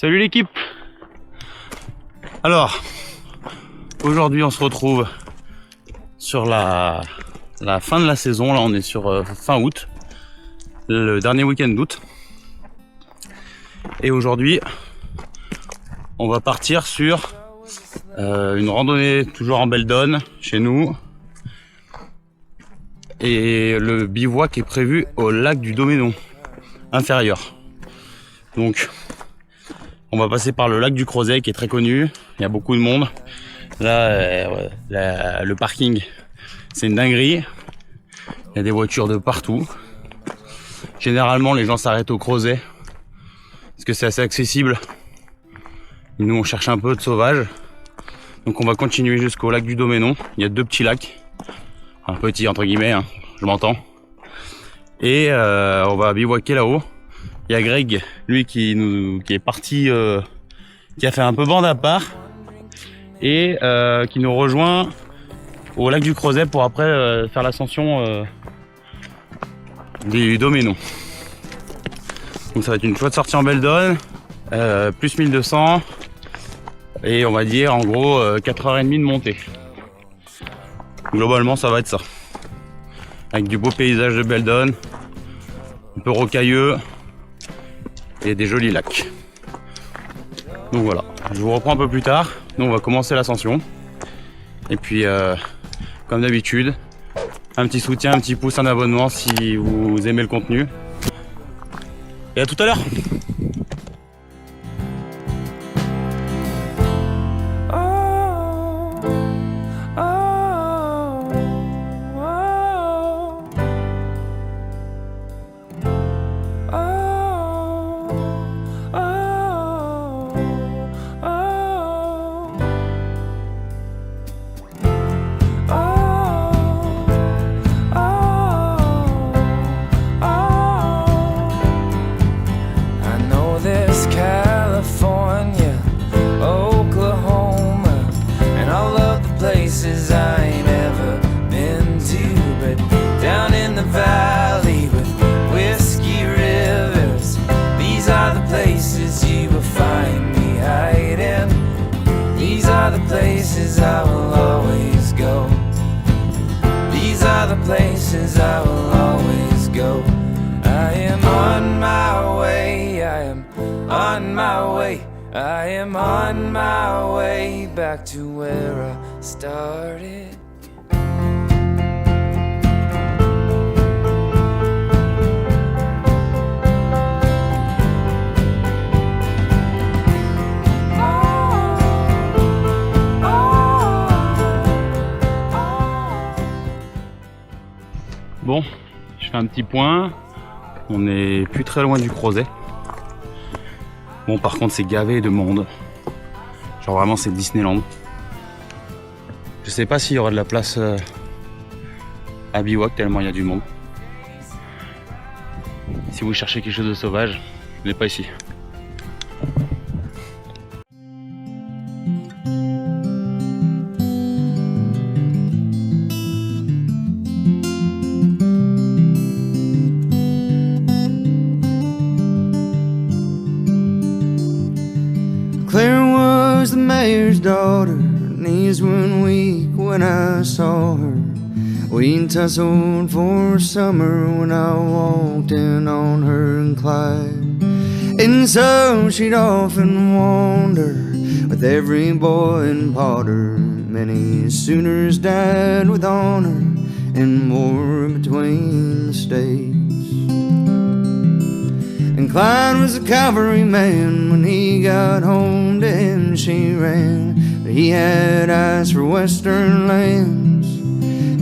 Salut l'équipe. Alors, aujourd'hui on se retrouve sur la fin de la saison. Là on est sur fin août, le dernier week-end d'août. Et aujourd'hui, on va partir sur une randonnée toujours en Beldon, chez nous. Et le bivouac est prévu au lac du Doménon, inférieur. Donc, on va passer par le lac du Crozet qui est très connu. Il y a beaucoup de monde. Là, le parking, c'est une dinguerie. Il y a des voitures de partout. Généralement, les gens s'arrêtent au Crozet parce que c'est assez accessible. Nous, on cherche un peu de sauvage. Donc, on va continuer jusqu'au lac du Doménon. Il y a deux petits lacs. Un petit entre guillemets, hein, je m'entends. Et on va bivouaquer là-haut. Il y a Greg, lui qui est parti, qui a fait un peu bande à part et qui nous rejoint au lac du Crozet pour après faire l'ascension du Doménon. Donc ça va être une chouette sortie en Beldon, plus 1200 et on va dire en gros 4h30 de montée. Globalement ça va être ça, avec du beau paysage de Beldon, un peu rocailleux et des jolis lacs. Donc voilà, je vous reprends un peu plus tard. Nous on va commencer l'ascension et puis comme d'habitude, un petit soutien, un petit pouce, un abonnement si vous aimez le contenu, et à tout à l'heure. Places I will always go. These are the places I will always go. I am on my way, I am on my way, I am on my way back to where I started. Bon, je fais un petit point. On est plus très loin du Crozet. Bon, par contre, c'est gavé de monde. Genre vraiment, c'est Disneyland. Je sais pas s'il y aura de la place à bivouac tellement il y a du monde. Si vous cherchez quelque chose de sauvage, il n'est pas ici. Claire was the mayor's daughter, knees were weak when I saw her. We tussled for summer when I walked in on her and Clyde. And so she'd often wander with every boy and Potter. Many Sooners died with honor in war between the states. And Clyde was a cavalry man. When he got home to him she ran. But he had eyes for western lands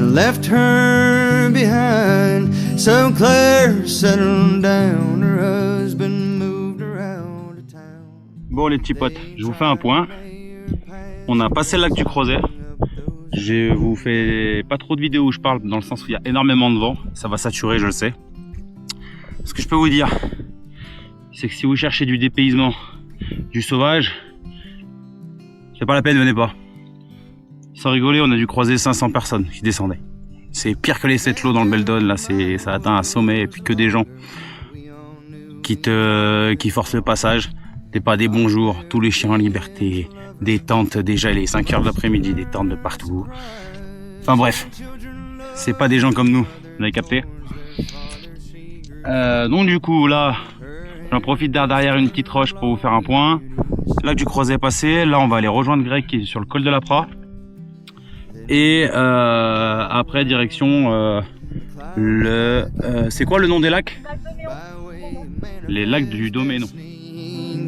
and left her behind. So Claire settled down. Her husband moved her out of town. Bon les petits potes, je vous fais un point. On a passé le lac du Crozet. Je vous fais pas trop de vidéos où je parle, dans le sens où il y a énormément de vent. Ça va saturer, je le sais. Ce que je peux vous dire, c'est que si vous cherchez du dépaysement, du sauvage, c'est pas la peine, venez pas. Sans rigoler, on a dû croiser 500 personnes qui descendaient. C'est pire que les 7 lots dans le Beldon, là, ça atteint un sommet et puis que des gens qui forcent le passage. des pas des bonjours, tous les chiens en liberté, des tentes, déjà il est 5 heures de l'après-midi, des tentes de partout. Enfin bref, c'est pas des gens comme nous, vous avez capté. Donc du coup là, j'en profite derrière une petite roche pour vous faire un point. Lac du Crozet passé, là on va aller rejoindre Greg qui est sur le col de la Pra. Et après direction c'est quoi le nom des lacs? Les lacs du Doménon.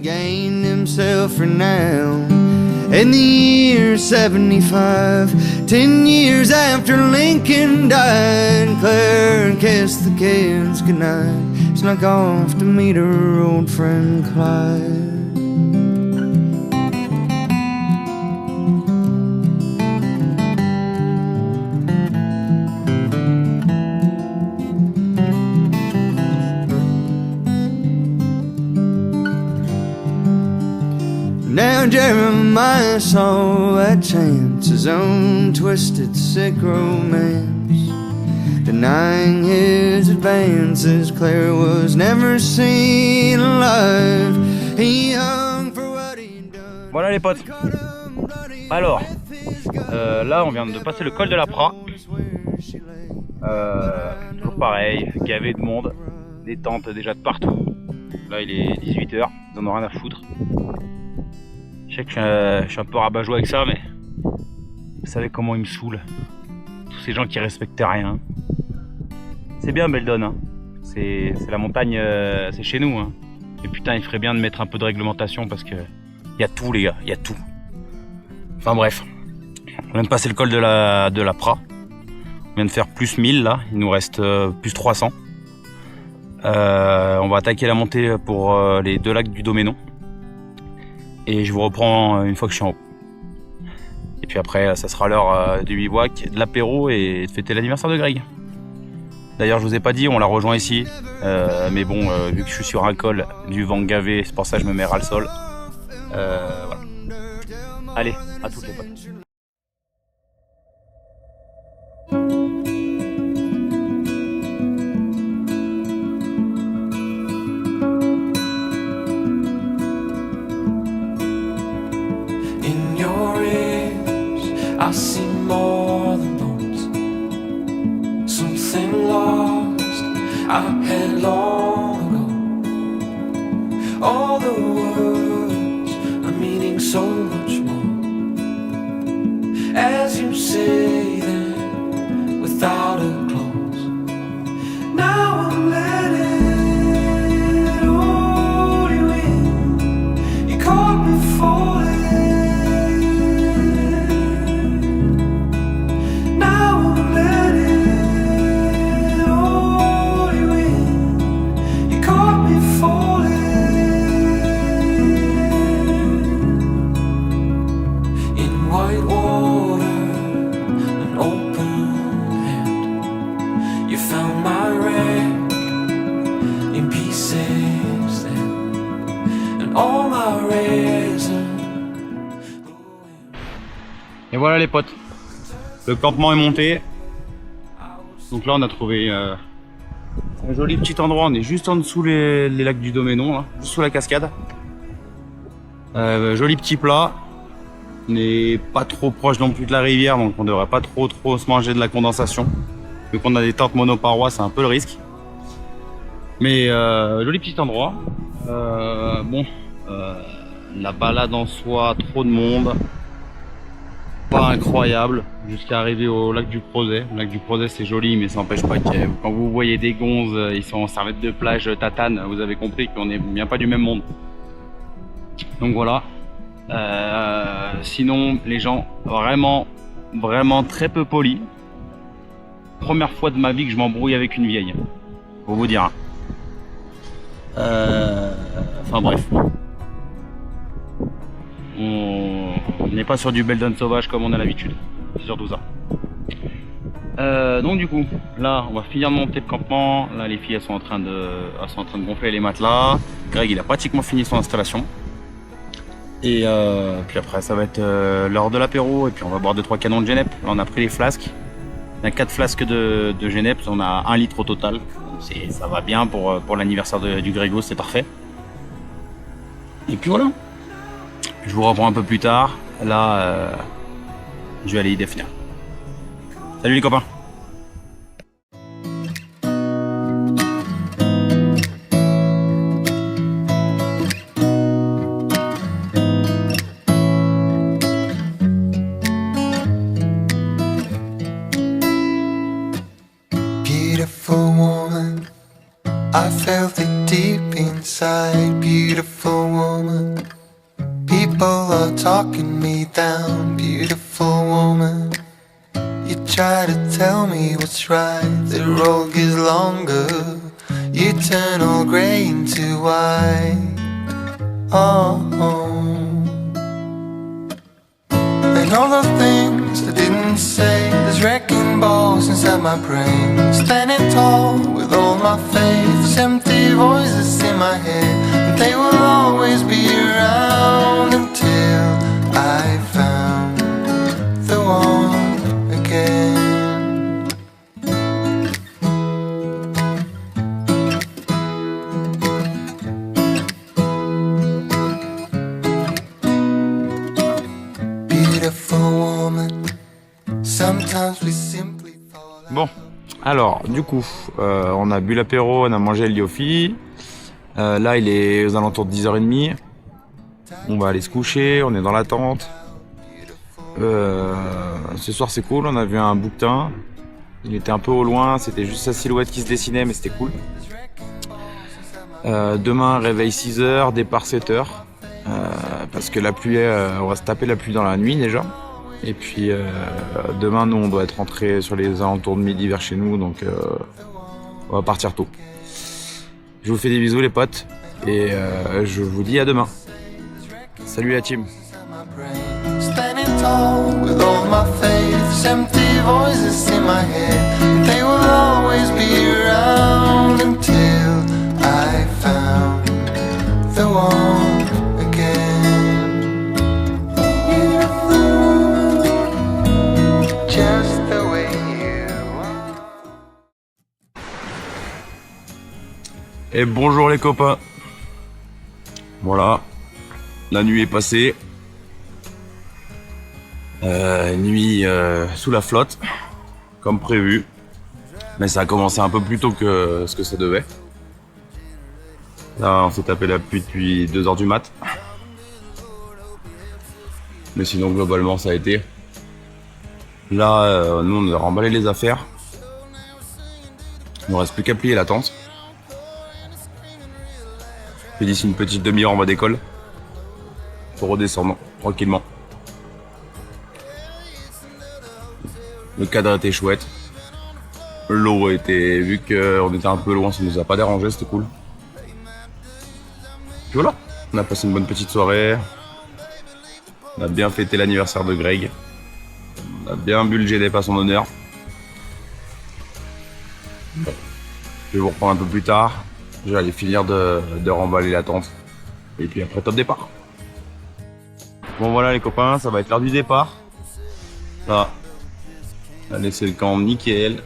Gained himself renown in the year 75, 10 years after Lincoln died. Claire kissed the kids goodnight, snuck off to meet her old friend Clyde. Now Jeremiah saw that chance, his own twisted, sick romance, denying his advances. Claire was never seen alive. He hung for what he'd done. Voilà les potes. Alors, là on vient de passer le col de la Pra. Toujours pareil, gavé de monde, des tentes déjà de partout. Là il est 18 h, ils en ont rien à foutre. Je sais que je suis un peu rabat-joie avec ça, mais vous savez comment ils me saoulent. Tous ces gens qui respectent rien. C'est bien Beldon, hein. C'est la montagne, c'est chez nous. Hein. Et putain, il ferait bien de mettre un peu de réglementation parce que y a tout les gars, y a tout. Enfin bref, on vient de passer le col de la Pra. On vient de faire plus 1000 là, il nous reste plus 300. On va attaquer la montée pour les 2 lacs du Doménon. Et je vous reprends une fois que je suis en haut. Et puis après, ça sera l'heure du bivouac, de l'apéro et de fêter l'anniversaire de Greg. D'ailleurs, je vous ai pas dit, on l'a rejoint ici. Mais bon, vu que je suis sur un col, du vent gavé, c'est pour ça que je me mets ras le sol. Voilà. Allez, à toutes les potes. I see more than bones, something lost I had long ago. All the words are meaning so much more as you say them without a close. Now I'm letting all you in. You caught me falling. Et voilà les potes, le campement est monté. Donc là on a trouvé un joli petit endroit, on est juste en dessous les lacs du Doménon, là, juste sous la cascade. Joli petit plat, on n'est pas trop proche non plus de la rivière, donc on devrait pas trop se manger de la condensation. Vu qu'on a des tentes monoparois, c'est un peu le risque. Mais joli petit endroit. Bon, la balade en soi, trop de monde. Pas incroyable jusqu'à arriver au lac du Crozet. Le lac du Crozet c'est joli, mais ça n'empêche pas que quand vous voyez des gonzes, ils sont en serviette de plage tatane, vous avez compris qu'on n'est bien pas du même monde. Donc voilà. Sinon les gens vraiment très peu polis. Première fois de ma vie que je m'embrouille avec une vieille, pour vous dire. Enfin bref. On n'est pas sur du Beldon sauvage comme on a l'habitude, c'est surtout ça. Donc du coup, là on va finir de monter le campement. Là les filles elles sont en train de gonfler les matelas. Greg il a pratiquement fini son installation. Et puis après ça va être l'heure de l'apéro et puis on va boire 2-3 canons de Genep. Là on a pris les flasques. On a 4 flasques de Genep, on a 1 litre au total. Ça va bien pour l'anniversaire du Grégo, c'est parfait. Et puis voilà. Je vous reprends un peu plus tard. Là, je vais aller y définir. Salut les copains. Beautiful woman, I felt it deep inside. Beautiful woman, people are talking me down. Beautiful woman, you try to tell me what's right. The road gets longer, you turn all grey into white. Oh, and all the things I didn't say, there's wrecking balls inside my brain. Standing tall with all my faith, there's empty voices in my head, and they will always be around until I found the one again. Beautiful woman, sometimes we simply fall out. Bon, alors du coup, on a bu l'apéro, on a mangé le yofi. Là, il est aux alentours de 10h30. On va aller se coucher, on est dans la tente. Ce soir, c'est cool, on a vu un bouquetin. Il était un peu au loin, c'était juste sa silhouette qui se dessinait, mais c'était cool. Demain, réveil 6h, départ 7h. Parce que la pluie, on va se taper la pluie dans la nuit déjà. Et puis demain, nous, on doit être rentré sur les alentours de midi vers chez nous, donc on va partir tôt. Je vous fais des bisous les potes, et je vous dis à demain. Salut la team. Standing tall with all my faith, there's empty voices in my head, and they will always be around until I found the one again. Just the way you are. Et bonjour les copains. Voilà, la nuit est passée. Nuit sous la flotte, comme prévu. Mais ça a commencé un peu plus tôt que ce que ça devait. Là, on s'est tapé la pluie depuis 2h du mat. Mais sinon, globalement, ça a été. Là, nous, on a remballé les affaires. Il ne reste plus qu'à plier la tente. Et d'ici une petite demi-heure, on va décoller. Pour redescendre tranquillement. Le cadre était chouette. L'eau était, vu qu'on était un peu loin, ça nous a pas dérangé, c'était cool. Puis voilà, on a passé une bonne petite soirée. On a bien fêté l'anniversaire de Greg. On a bien bu le GDF à son honneur. Je vais vous reprendre un peu plus tard. Je vais aller finir de remballer la tente. Et puis après, top départ. Bon voilà les copains, ça va être l'heure du départ. Là. On a laissé le camp nickel.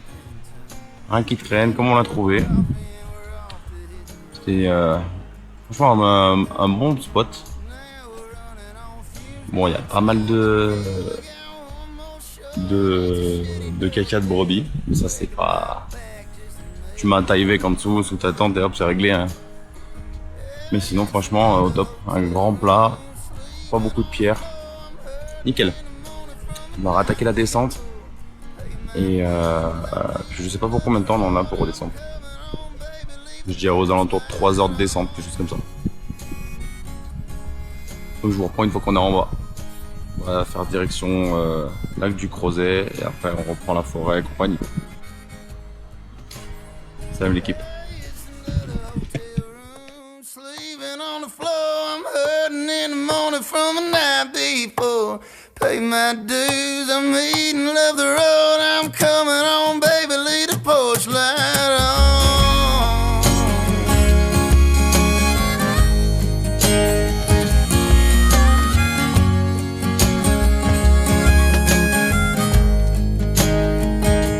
Un qui traîne, comme on l'a trouvé. C'était franchement un bon spot. Bon, il y a pas mal de caca de brebis. Mais ça, c'est pas. Tu mets un taille-bec en dessous, sous ta tente et hop, c'est réglé. Hein. Mais sinon, franchement, au top. Un grand plat. Pas beaucoup de pierres. Nickel. On va rattaquer la descente. Et je sais pas pour combien de temps on en a pour redescendre. Je dirais aux alentours de 3 heures de descente, quelque chose comme ça. Donc je vous reprends une fois qu'on est en bas. On va faire direction lac du Crozet et après on reprend la forêt et compagnie. Salut l'équipe. Pay my dues, I'm eating, love the road, I'm coming on, baby, leave the porch light on.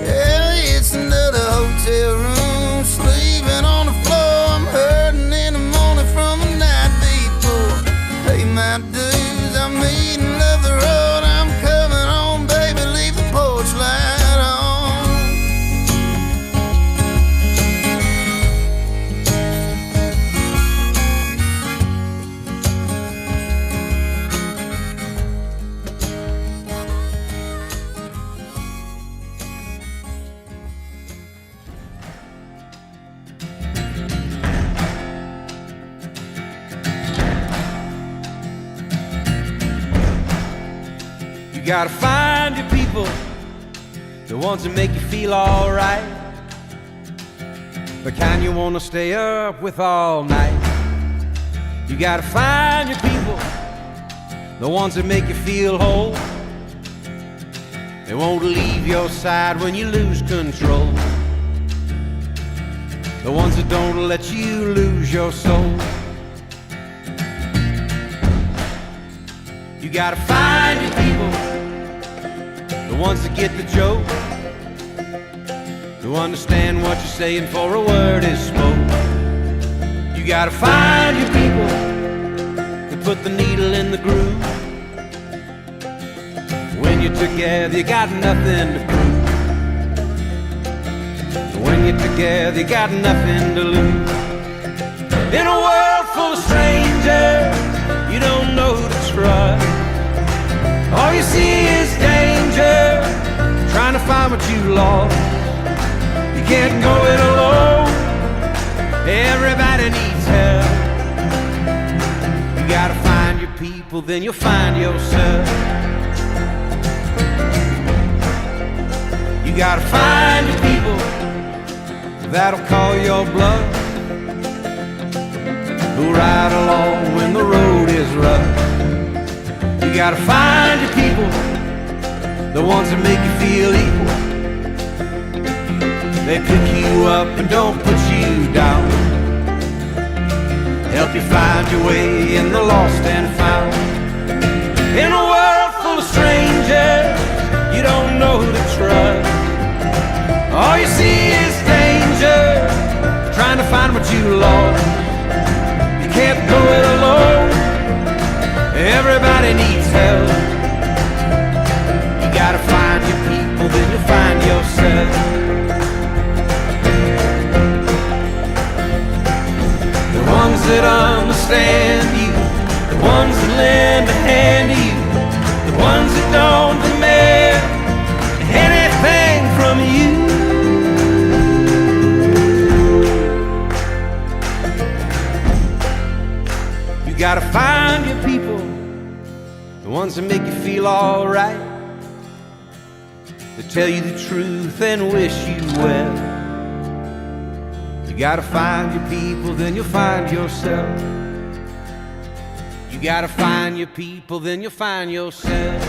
Yeah, it's another hotel room, sleeping on the floor, I'm hurting in the morning from the night before. gotta find your people, the ones that make you feel alright, the kind you wanna stay up with all night. You gotta find your people, the ones that make you feel whole. They won't leave your side when you lose control. The ones that don't let you lose your soul. You gotta find your people, the ones that get the joke, who understand what you're saying before a word is spoke. You gotta find your people, that put the needle in the groove. When you're together, you got nothing to prove. When you're together, you got nothing to lose. In a world full of strangers, you don't know who to trust. All you see is danger, trying to find what you lost. You can't go it alone, everybody needs help. You gotta find your people, then you'll find yourself. You gotta find your people that'll call your bluff, who'll ride along when the road is rough. You gotta find your people, the ones that make you feel equal. They pick you up and don't put you down, help you find your way in the lost and found. In a world full of strangers, you don't know who to trust. All you see is danger, trying to find what you lost. You can't go it alone, everybody needs help. You gotta find your people, then you'll find yourself. The ones that understand you, the ones that lend a hand to you, the ones that don't demand anything from you. You gotta find your people, the ones that make you feel alright, that tell you the truth and wish you well. You gotta find your people, then you'll find yourself. You gotta find your people, then you'll find yourself.